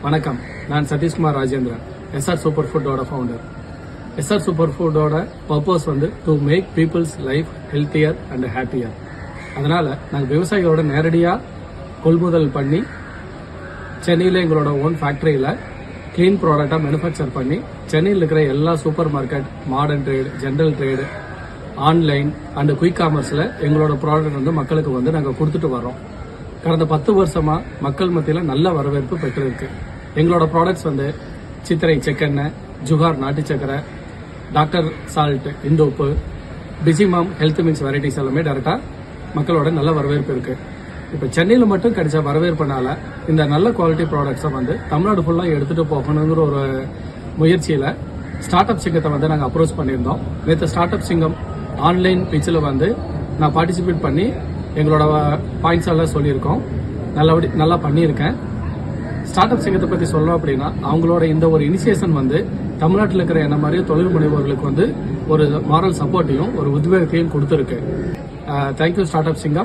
வணக்கம், நான் Satishkumar Rajendran, SR super ஃபுட்டோட ஃபவுண்டர். எஸ்ஆர் சூப்பர் ஃபுட்டோட பர்பஸ் வந்து to make people's life healthier and happier. அதனால நாங்கள் விவசாயிகளோட நேரடியாக கொள்முதல் பண்ணி சென்னையில் எங்களோட ஓன் ஃபேக்டரியில் க்ளீன் ப்ராடக்டாக மேனுஃபேக்சர் பண்ணி சென்னையில் இருக்கிற எல்லா supermarket, modern trade, general trade, online and quick காமர்ஸில் எங்களோட ப்ராடக்ட் வந்து மக்களுக்கு வந்து நாங்கள் கொடுத்துட்டு வரோம். கடந்த 10 வருஷமா மக்கள் மத்தியில் நல்ல வரவேற்பு பெற்றிருக்கு. எங்களோட ப்ராடக்ட்ஸ் வந்து சித்திரை செக்கெண்ணெய், ஜுகார் நாட்டு சக்கரை, டாக்டர் சால்ட், இந்தோப்பு, பிஜிமாம் ஹெல்த் மிக்ஸ் வெரைட்டிஸ் எல்லாமே டேரெக்டாக மக்களோட நல்ல வரவேற்பு இருக்கு. இப்போ சென்னையில் மட்டும் கிடைச்ச வரவேற்புனால இந்த நல்ல குவாலிட்டி ப்ராடக்ட்ஸை வந்து தமிழ்நாடு ஃபுல்லாக எடுத்துகிட்டு போகணுங்கிற ஒரு முயற்சியில் ஸ்டார்ட் அப் சிங்கத்தை வந்து நாங்கள் அப்ரோச் பண்ணியிருந்தோம். நேற்று ஸ்டார்ட் அப் சிங்கம் ஆன்லைன் பிச்சில் வந்து நான் பார்ட்டிசிபேட் பண்ணி எங்களோட பாயிண்ட்ஸ் எல்லாம் சொல்லியிருக்கோம். நல்லா பண்ணியிருக்கேன். ஸ்டார்ட் அப் சிங்கத்தை பற்றி சொல்லணும் அப்படின்னா அவங்களோட இந்த ஒரு இனிஷியேஷன் வந்து தமிழ்நாட்டில் இருக்கிற என்ன மாதிரி தொழில் முனைவோர்களுக்கு வந்து ஒரு மாரல் சப்போர்ட்டையும் ஒரு உத்வேகத்தையும் கொடுத்துருக்கு. தேங்க்யூ ஸ்டார்ட் அப் சிங்கம்.